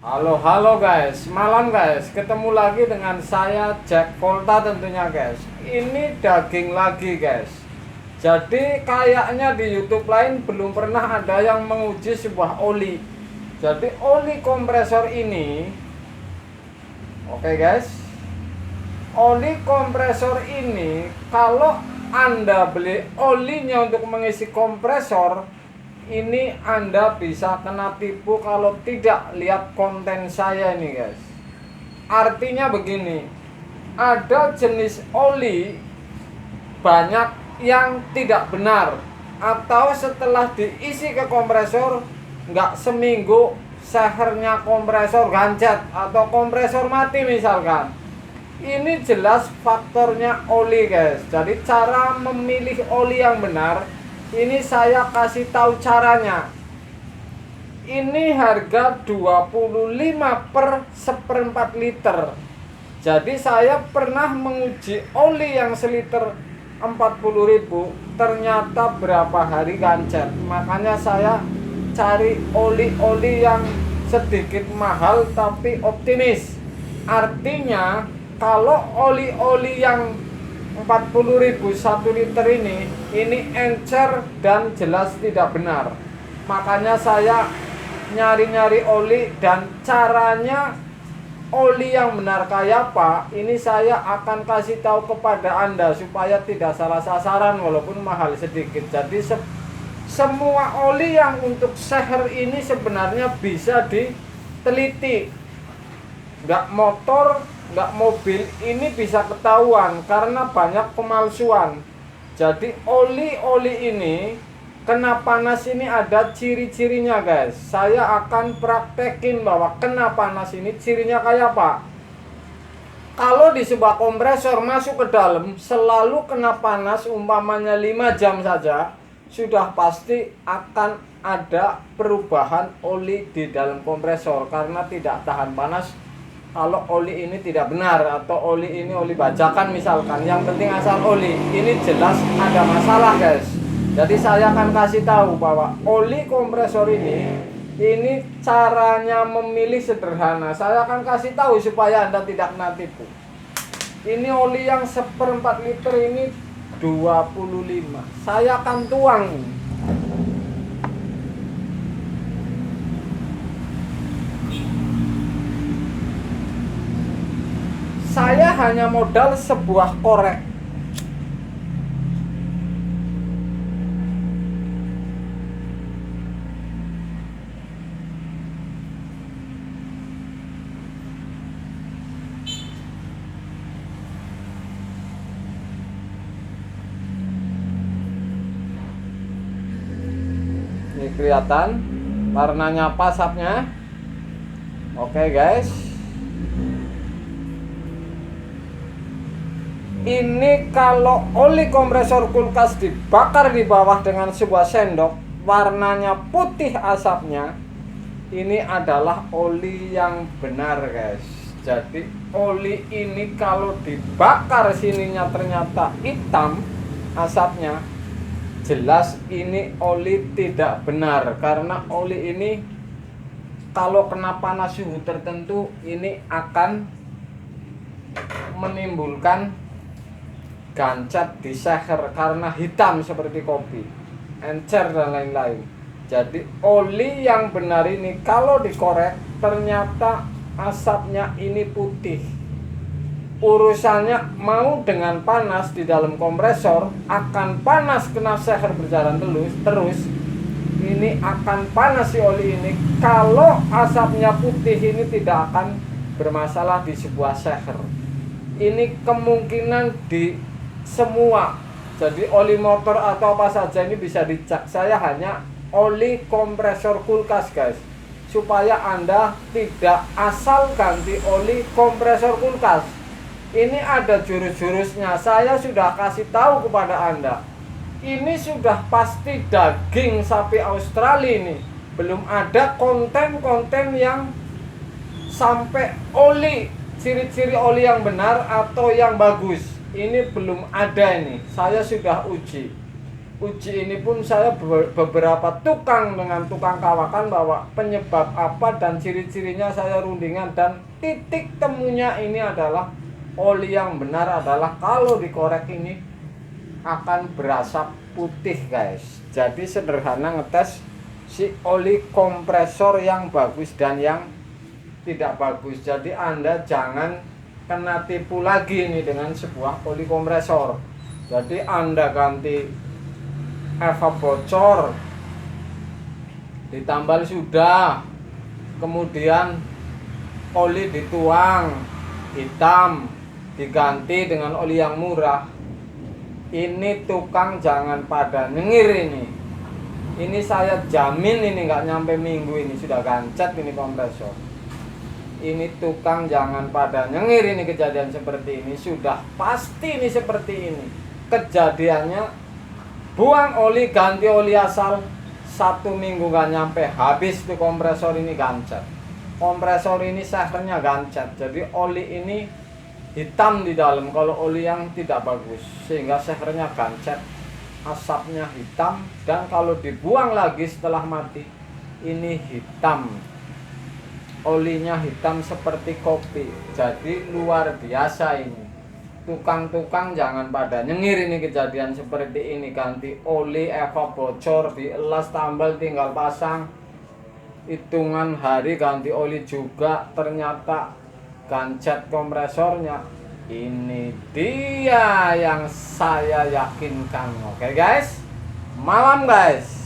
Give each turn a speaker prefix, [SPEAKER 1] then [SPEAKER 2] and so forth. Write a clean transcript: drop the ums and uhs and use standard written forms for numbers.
[SPEAKER 1] Halo guys, malam guys, ketemu lagi dengan saya Jack Volta tentunya guys. Ini daging lagi guys. Jadi kayaknya di YouTube lain belum pernah ada yang menguji sebuah oli. Jadi oli kompresor ini, oke guys, oli kompresor ini kalau Anda beli olinya untuk mengisi kompresor, ini Anda bisa kena tipu kalau tidak lihat konten saya ini guys. Artinya begini, ada jenis oli banyak yang tidak benar, atau setelah diisi ke kompresor nggak seminggu sehernya kompresor gancet atau kompresor mati misalkan. Ini jelas faktornya oli guys. Jadi cara memilih oli yang benar, ini saya kasih tahu caranya. Ini harga 25 per seperempat liter. Jadi saya pernah menguji oli yang seliter 40.000, ternyata berapa hari gancet. Makanya saya cari oli-oli yang sedikit mahal tapi optimis. Artinya kalau oli-oli yang 40.000 1 liter ini encer dan jelas tidak benar. Makanya saya nyari-nyari oli, dan caranya oli yang benar kayak apa ini saya akan kasih tahu kepada Anda supaya tidak salah sasaran walaupun mahal sedikit. Jadi semua oli yang untuk seher ini sebenarnya bisa diteliti. Nggak motor, nggak mobil ini bisa ketahuan karena banyak pemalsuan. Jadi oli-oli ini kena panas ini ada ciri-cirinya guys. Saya akan praktekin bahwa kena panas ini cirinya kayak apa. Kalau di sebuah kompresor masuk ke dalam selalu kena panas, umpamanya 5 jam saja, sudah pasti akan ada perubahan oli di dalam kompresor karena tidak tahan panas. Kalau oli ini tidak benar atau oli ini oli bajakan misalkan, yang penting asal oli, ini jelas ada masalah guys. Jadi saya akan kasih tahu bahwa oli kompresor ini caranya memilih sederhana. Saya akan kasih tahu supaya Anda tidak kena tipu. Ini oli yang seperempat liter ini 25. Saya akan tuang. Saya hanya modal sebuah korek. Ini kelihatan warnanya apa asapnya. Oke guys. Ini kalau oli kompresor kulkas dibakar di bawah dengan sebuah sendok, warnanya putih asapnya, ini adalah oli yang benar guys. Jadi oli ini kalau dibakar sininya ternyata hitam asapnya, jelas ini oli tidak benar. Karena oli ini kalau kena panas suhu tertentu ini akan menimbulkan gancet di seher karena hitam seperti kopi, encer dan lain-lain. Jadi oli yang benar ini kalau dikorek ternyata asapnya ini putih. Urusannya mau dengan panas di dalam kompresor, akan panas kena seher berjalan terus. Ini akan panas si oli ini. Kalau asapnya putih ini tidak akan bermasalah di sebuah seher. Ini kemungkinan di semua, jadi oli motor atau apa saja ini bisa dicek. Saya hanya oli kompresor kulkas guys, supaya Anda tidak asal ganti oli kompresor kulkas. Ini ada jurus-jurusnya, saya sudah kasih tahu kepada Anda. Ini sudah pasti daging sapi Australia ini. Belum ada konten-konten yang sampai oli, ciri-ciri oli yang benar atau yang bagus. Ini belum ada ini, saya sudah uji. uji ini pun saya beberapa tukang dengan tukang kawakan bahwa penyebab apa dan ciri-cirinya saya rundingan, dan titik temunya ini adalah oli yang benar adalah kalau dikorek ini akan berasap putih guys. Jadi sederhana ngetes si oli kompresor yang bagus dan yang tidak bagus. Jadi Anda jangan kena tipu lagi ini dengan sebuah oli kompresor. Jadi Anda ganti evap bocor, ditambal sudah, kemudian oli dituang hitam, diganti dengan oli yang murah. Ini tukang jangan pada nyengir ini. Ini saya jamin ini nggak nyampe minggu ini sudah gancet ini kompresor. Ini tukang jangan pada nyengir ini, kejadian seperti ini sudah pasti ini seperti ini kejadiannya. Buang oli, ganti oli asal, 1 minggu gak nyampe habis tuh kompresor ini gancet. Kompresor ini sehernya gancet, jadi oli ini hitam di dalam kalau oli yang tidak bagus, sehingga sehernya gancet, asapnya hitam, dan kalau dibuang lagi setelah mati ini hitam, olinya hitam seperti kopi. Jadi luar biasa ini. Tukang-tukang jangan pada nyengir ini kejadian seperti ini. Ganti oli, evap bocor, dielas, tambal, tinggal pasang, hitungan hari ganti oli juga, ternyata gancet kompresornya. Ini dia yang saya yakinkan. Oke guys, malam guys.